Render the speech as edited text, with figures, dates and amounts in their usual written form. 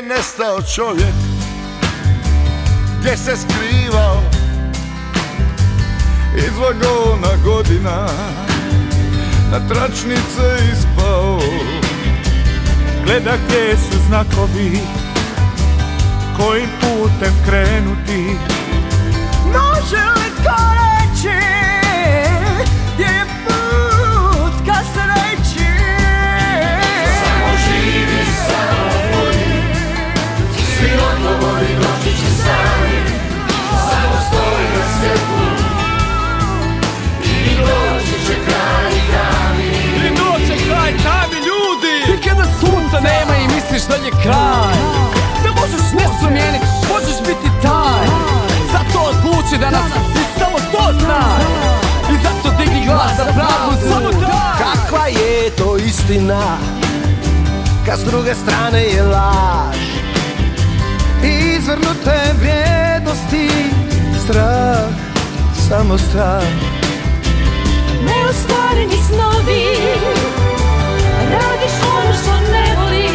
je nestao čovjek, gdje se skrivao iz vagona godina, na tračnice ispao. Gleda gdje su znakovi, kojim putem krenuti. Može li ko reći gdje je put ka sreći? Samo živi, samo budi, svi odgovori doći će sami. Samo stoji na svjetlu i doći će kraj tami. I doći kraj tami, ljudi! I kada sunca nema i misliš da je kraj, da možeš ne promijeniti, možeš biti taj. Zato odluči da nas svi samo to znaj. I zato digni glas za pravdu, samo daj. Kakva je to istina, kad s druge strane je laž? Izvrnute vrijednosti, strah, samo strah. Neostvareni snovi, radiš ono što ne voliš.